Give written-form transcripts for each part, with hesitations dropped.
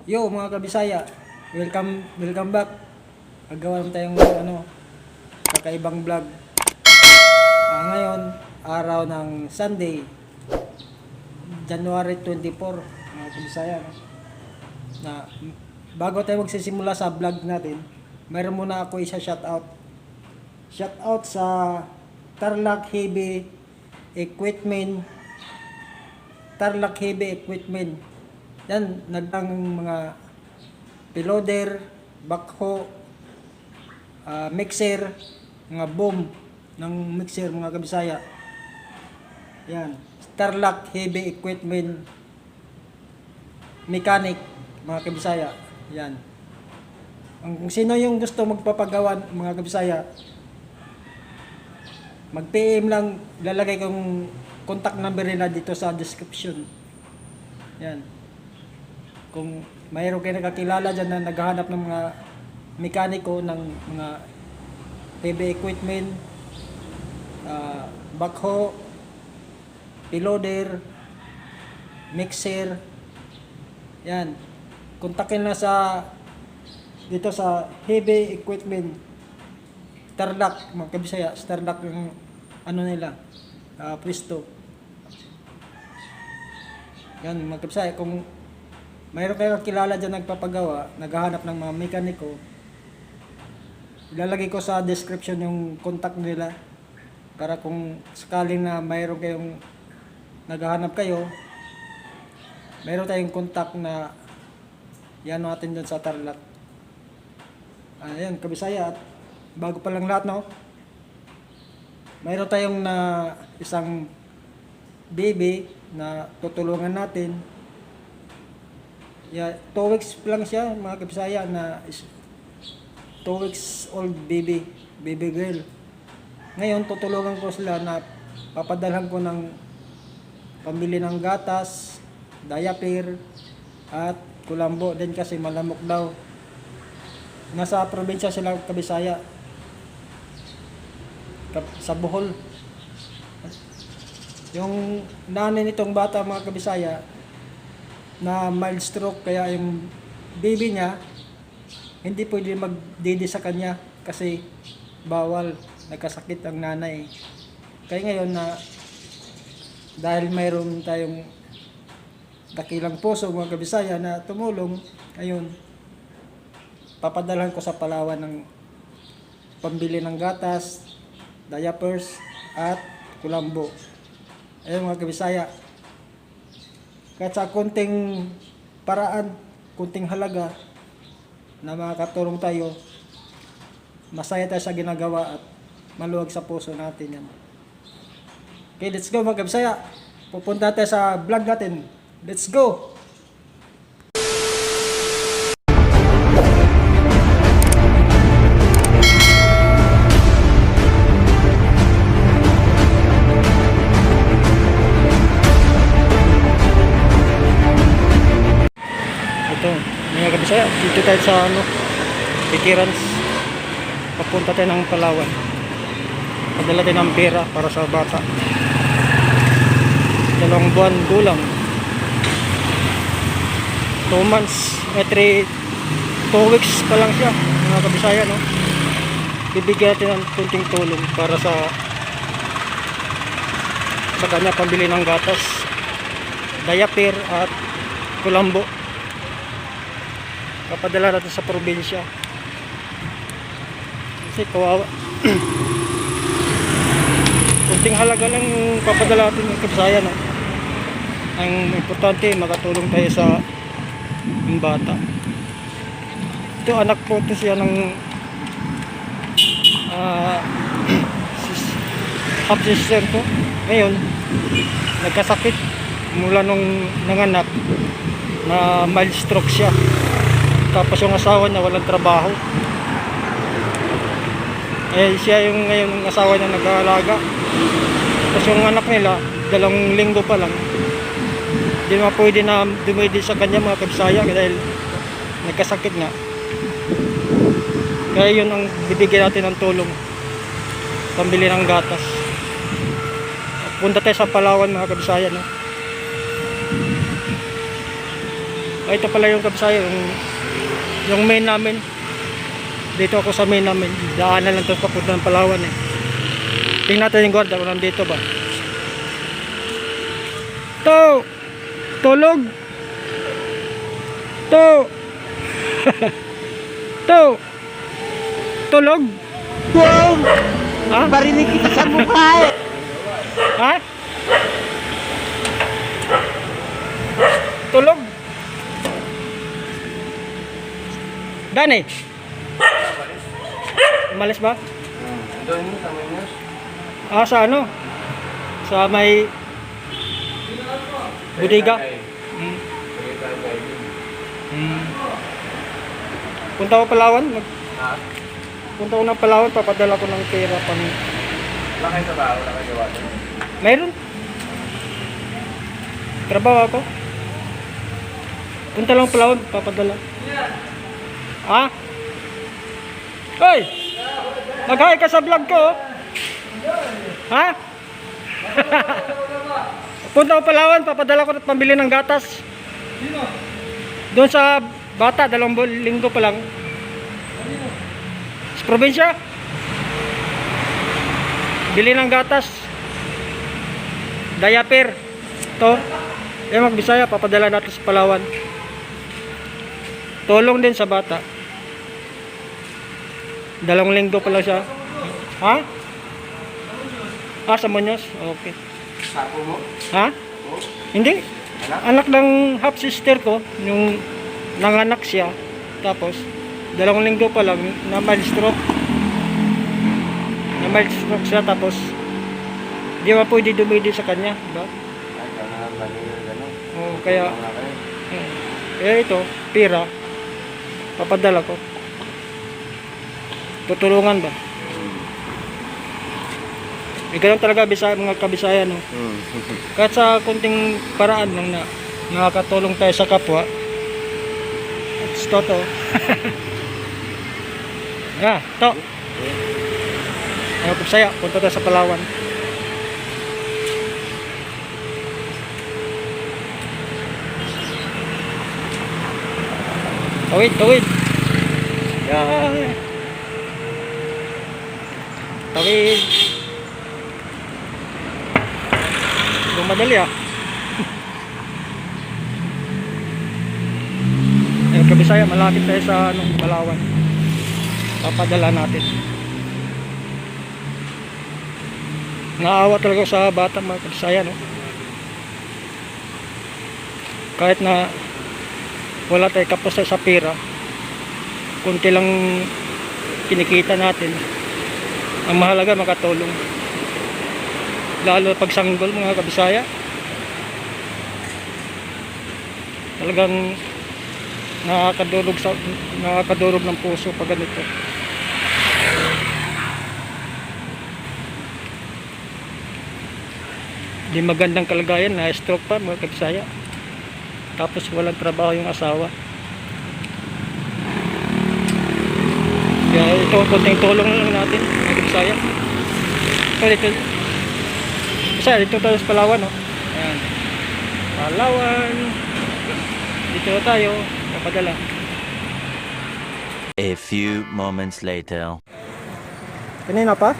Yo mga kabisaya, welcome back. Gagawa naman tayong kakaibang vlog. Ngayon, araw ng Sunday, January 24, mga kabisaya. No? Na bago tayo magsisimula sa vlog natin, mayroon muna ako isa shoutout. Shoutout sa Tarlac Heavy Equipment. Tarlac Heavy Equipment. Yan, nagdang mga piloder, backhoe, mixer, mga boom ng mixer mga kabisaya. Yan, Tarlac Heavy Equipment Mechanic mga kabisaya. Yan. Kung sino yung gusto magpapagawa mga kabisaya, mag-PM lang, lalagay kong contact number nila dito sa description. Yan. Kung mayroon kayo nakakilala dyan na naghahanap ng mga mekaniko ng mga heavy equipment, backhoe, piloder, mixer, yan, kontakin na dito sa heavy equipment Tarlac mga kabisaya. Tarlac yung nila, pwesto. Yan mga kabisaya, kung mayroon kayo kilala dyan nagpapagawa, naghahanap ng mga mekaniko, ilalagay ko sa description yung contact nila para kung sakaling na mayroon kayong naghahanap kayo, mayroon tayong contact na yan natin dyan sa Tarlac. Ayan, kabisaya, at bago pa lang lahat, no? Mayroon tayong isang baby na tutulungan natin. 2 weeks lang siya mga kabisaya, 2 weeks old baby girl. Ngayon tutulungan ko sila na papadalhan ko ng pambili ng gatas, diaper at kulambo din kasi malamok daw. Nasa probinsya sila kabisaya, sa Bohol. Yung nanay nitong bata mga kabisaya na mild stroke, kaya yung baby niya hindi pwede magdidi sa kanya kasi bawal, nagkasakit ang nanay. Kaya ngayon dahil mayroon tayong dakilang puso mga kabisaya na tumulong, ayun, papadalhan ko sa Palawan ng pambili ng gatas, diapers at kulambo. Ayun mga kabisaya, kahit sa kunting paraan, kunting halaga na makakatulong tayo, masaya tayo sa ginagawa at maluwag sa puso natin yan. Okay, let's go mga kabisaya. Pupunta tayo sa vlog natin. Let's go! Mga kabisaya, dito tayo sa Veterans, papunta tayo ng Palawan, padala tayo ng pera para sa bata, 2 buwan gulang, 2 months, 2 weeks pa lang siya mga kabisaya, no? Bibigyan natin ng kunting tulong para sa kanya pambili ng gatas, diaper at kulambo. Papadala natin sa probinsya kasi kawawa. Kunting halaga lang yung papadala natin ng kabisaya, no? Ang importante makatulong tayo sa bata. Ito anak po ito siya ng half sister ko. Ngayon nagkasakit mula nung nanganak, na mild stroke siya. Tapos yung asawa niya walang trabaho. Siya yung ngayon yung asawa niya nag-aalaga. Tapos yung anak nila, 2 linggo pa lang. Hindi naman pwede na dumidi sa kanya mga kabisaya dahil nagkasakit nga. Kaya yun ang bibigyan natin ng tulong, pambili ng gatas. Punta tayo sa Palawan mga kabisaya, no? ito pala yung Kabisaya, yung main namin. Dito ako sa main namin. Daanan lang ito papunta ng Palawan eh. Tingnan natin yung guarda kung nandito ba. To! Tulog! To! To! Tulog! Wow! Ha? Barinig kita sa mukha eh! Ha? Tulog? Dani? Umalis ba? Doon mo sa Maynus? Ah, sa ano? Sa may Budiga. Punta ko Palawan. Ha? Punta ko ng Palawan, papadala ko ng pera pang... Wala kayo sa baho, wala kayo gawa doon? Mayroon. Trabaho ako. Punta lang Palawan, papadala. Ha? Hoy! Mag-hi ka sa vlog ko. Oh. Ha? Punta ko Palawan, papadala ko ng pambili ng gatas. Doon sa bata, 2 linggo pa lang. Sa probinsya. Bili ng gatas. Diaper. To. Magbisaya, papadala natin sa Palawan. Tulong din sa bata. 2 linggo pa lang siya. Ha? Ah, sa Muñoz? Okay. Sapo mo? Ha? Oo. Hindi. Anak ng half sister ko, yung nanganak siya. Tapos, 2 linggo pa lang, na mild stroke. Na mild stroke siya, tapos, di ba pwede dumidi sa kanya, diba? Ay, ikaw na lang bali na gano'n. Oo, kaya, Wala kayo. kaya ito, pira, papadala ko. Tutulungan ba? Ganun talaga mga Kabisaya, no? Kahit sa kunting paraan lang na nakakatulong tayo sa kapwa. It's toto. Yeah, to. Ayaw Kabisaya, punta tayo sa Palawan. Tawid, tawid. Yeah. Tawid. Madali ah. Ayun, Kabisaya, malapit tayo sa Palawan. Papadala natin. Naawa talaga sa bata mga Kabisaya, no? Kahit na wala tayo kapos sa pira, kunti lang kinikita natin, ang mahalaga makatulong. Lalo pag sanggol mga Kabisaya, talagang nakakadurog ng puso pag ganito. Di magandang kalagayan, na stroke pa mga Kabisaya, tapos walang trabaho yung asawa. Kaya ito, kunting tulong lang natin mga Kabisaya. Dito tayo sa Palawan, no? Ayan. Palawan. Dito tayo, papadala. A few moments later. Kanina pa?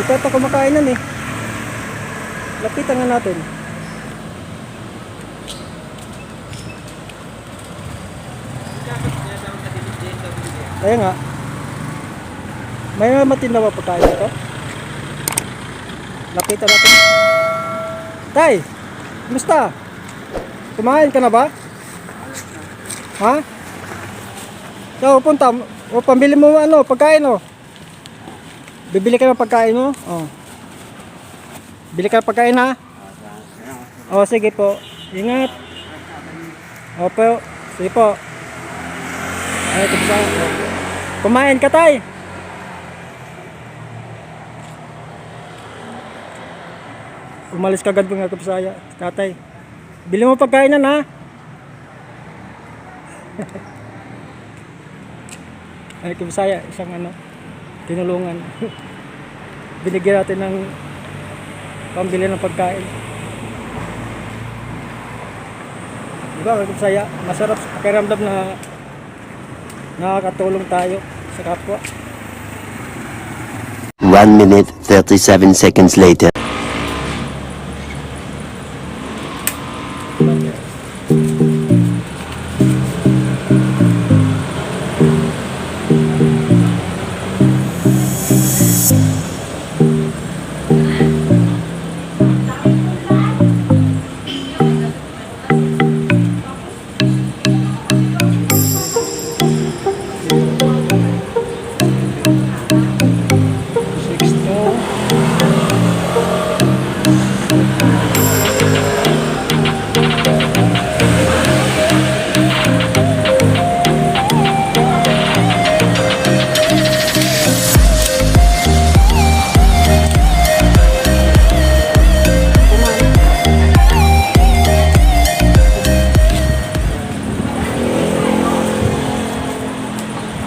Dito ito kumakainan eh. Lapitan nga natin. Kaya nga. May matinda ba pagkain ito? Lapitan natin. Tay! Kumusta? Kumain ka na ba? Ha? So, punta. O, pambili mo pagkain o. Bibili ka ng pagkain mo? O. Bili ka ng pagkain ha? O, sige po. Ingat. Opo. Sige po. Ay, kumain ka, tay. Umalis kagad mga Kabisaya. Tatay, bili mo pagkainan ha. Ay Kabisaya, isang tinulungan. Binigyan natin ng pambili ng pagkain. Diba, mga kabisaya, masarap sa pakiramdam na nakakatulong tayo sa kapwa. 1 minute 37 seconds later.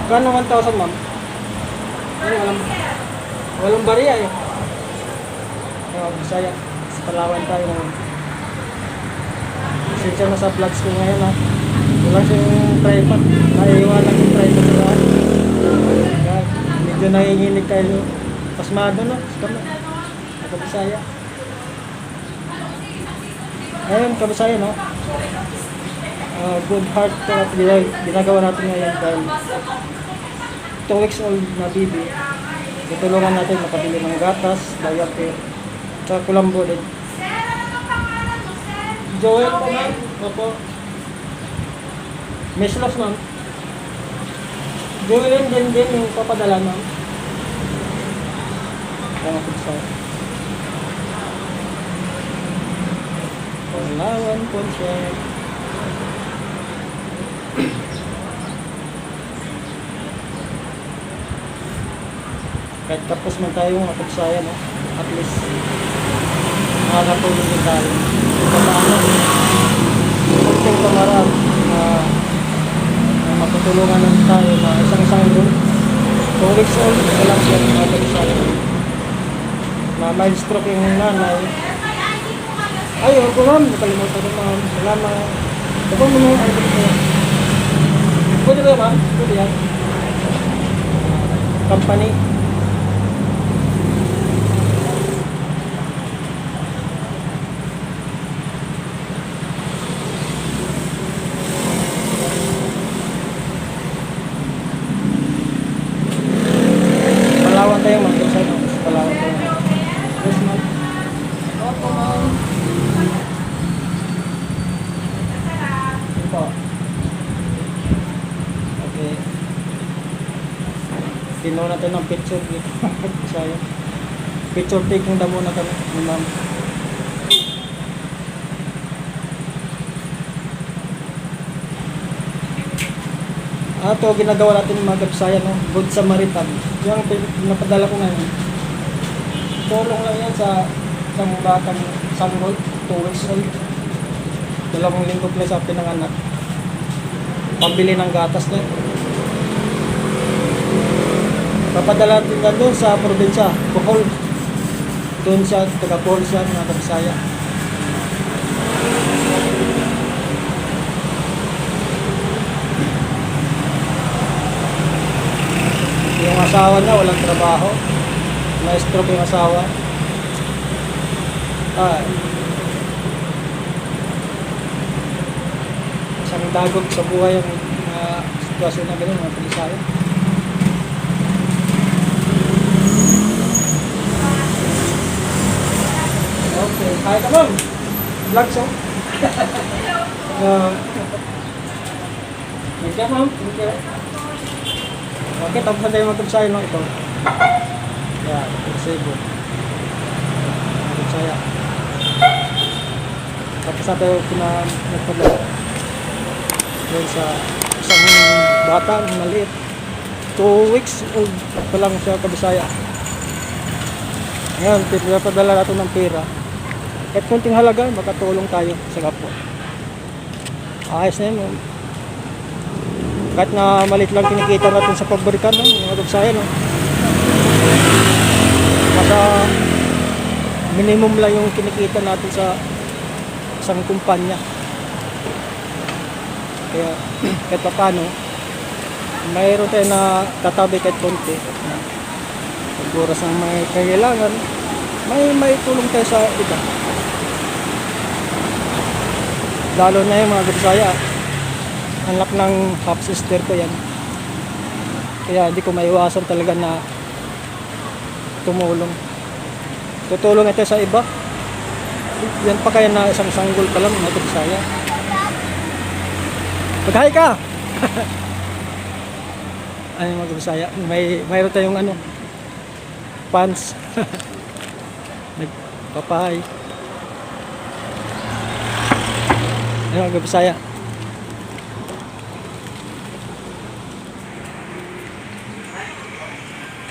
Kano 1,000 ma'am? Ay, walang bariya eh. Oh, Bisaya. Sa Palawan tayo ngayon. Sensya na sa vlogs ko ngayon ha. Wala siyang tripod. Naiiwanan yung tripod sa lahat. Kaya medyo nanginginig tayo. Pasmado no? Sa Bisaya. Ayun, kabisaya no? Good heart ginagawa natin ngayon dahil 2 weeks old na baby. Tutulungan natin makabili ng gatas, diaper, sa kulambo din. Joel po ma'am. Opo. Miss Los ma'am. Joel din yung papadala ma'am. Tama po sa Palawan po siya. Kahit tapos man tayo mga kabisaya, no? At least makakatulong din tayo. Paano? Kunting kamarad na matutulungan lang tayo na isang room. 2 weeks old, walang siya mga kabisaya. Na mild stroke yung nanay. Ay, ako ma'am, nakalimutan ko ma'am. Salamat. Ito mo na, ay ko. Pwede ba ma'am? Pwede yan. Company. Palawan tayo ma'am. Palawan tayo. Yes ma'am. Opo ma'am. Ito. Okay. Pinuha natin ng picture dito. Saya. Picture taking daw muna kami ni ma'am. Ito, ginagawa natin mga kabisaya, no? Good Samaritan. Yung napadala ko ngayon. Tulong lang yan sa isang batang sanggol, 2 weeks old. 2 linggo plus sa pinanganak. Pambili ng gatas na. Papadala natin na doon sa probinsya, Bohol. Doon siya, taga Bohol siya, mga kabisaya. Yung asawa niya walang trabaho, na-stroke yung asawa. Isang dagok sa buhay yung sitwasyon na gano'n, mga kabisaya. Okay, kaya ka ma'am. Vlog so. Thank you ma'am. Thank you. Okay, tapos na tayo mag-kabisaya no, ito. Yan, Cebu. Mag-kabisaya. Tapos na tayo pinagpadala. Doon sa isang bata, maliit. 2 weeks old pa lang siya kabisaya. Ngayon, pinapadala natin ng pera. Kahit kunting halaga, makatulong tayo sa kapwa. Ayos na yun. Kahit na maliit lang kinikita natin sa pabrikan, no? Mga kabisaya, no? Basta minimum lang yung kinikita natin sa isang kumpanya. Kaya kahit pa paano, mayroon tayo na katabi kahit konti. Pag oras ang may kailangan, may tulong tayo sa iba. Lalo na yung mga Bisaya. Anak ng half sister ko yan. Kaya hindi ko maiwasan talaga na tumulong. Tutulong ito sa iba. Yan pa kaya na isang sanggol pa lang mga Bisaya. Mag-hi ka! Ay mga Bisaya, mayroon tayong fans. Nagpapahay. Ay mga Bisaya.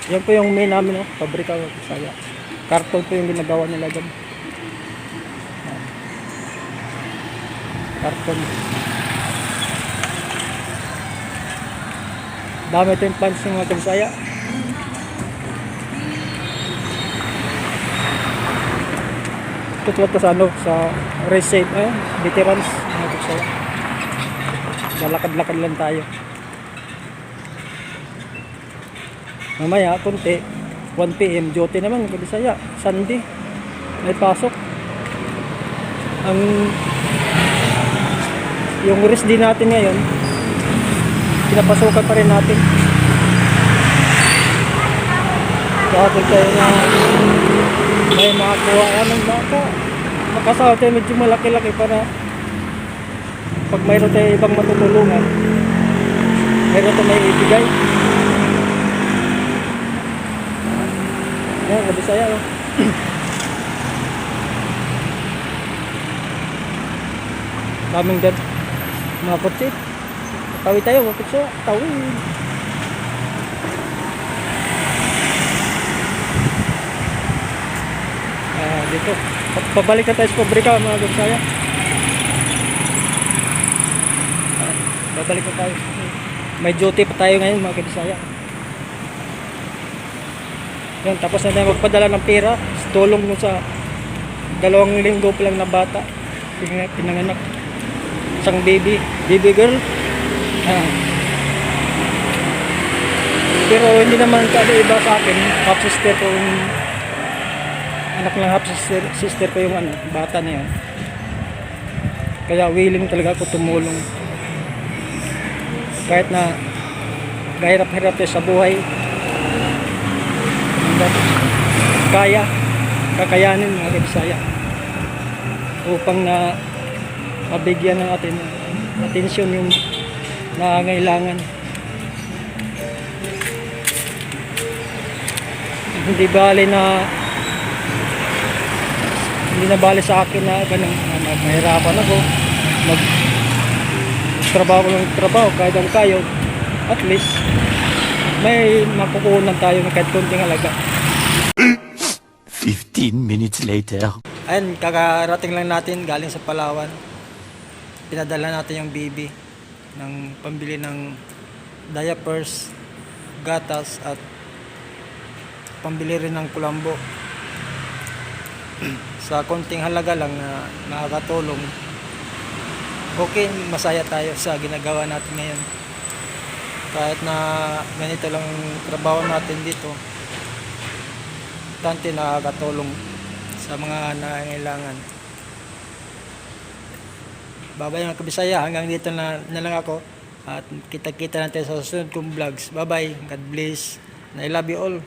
Yan po yung main namin, pabrika mga Bisaya. Karton po yung ginagawa nila dyan. Yan. Karton. Dami ito yung plants ng mga Bisaya. Tutulad ko sa race safe, veterans mga Bisaya. Lalakad-lakad lang tayo. Mamaya, konti, 1 PM, duty naman mga Bisaya. Sunday, may pasok. Yung rest din natin ngayon, pinapasukan pa rin natin. Kapag tayo na may makakuha ng makasawa tayo medyo malaki-laki para pag mayroon tayo ibang matutulungan, mayroon tayo may ibigay. Yan, mga Bisaya, no? Daming dad, mga kotse. Tawid tayo, mga kotse, tawid. Dito, pabalik na tayo sa pabrika, mga Bisaya. Babalik na tayo. May duty pa tayo ngayon, mga Bisaya. Yan, tapos na tayo magpadala ng pera. Tulong mo sa 2 linggo pa lang na bata. Pinanganak. Isang baby girl. Pero hindi naman iba sa akin. Half sister ko yung anak ng half sister ko yung bata na yun. Kaya willing talaga ako tumulong. Kahit na gahirap-hirap tayo sa buhay, kakayanin mga Bisaya upang na mabigyan ng atin atensyon yung nangangailangan. Hindi na bali sa akin na ganun, mahirapan ako trabaho kahit ang kayo, at least may makukunan tayo ng kahit konting halaga. 15 minutes later. Ayun, kakarating lang natin galing sa Palawan. Pinadala natin yung baby ng pambili ng diapers, gatas at pambili rin ng kulambo. Sa konting halaga lang na nakakatulong, okay, masaya tayo sa ginagawa natin ngayon. Kahit na ganito lang trabaho natin dito, tante nakakatulong sa mga nangangailangan. Babay mga Kabisaya, hanggang dito na lang ako. At kita-kita natin sa susunod kong vlogs. Bye-bye, God bless, and I love you all.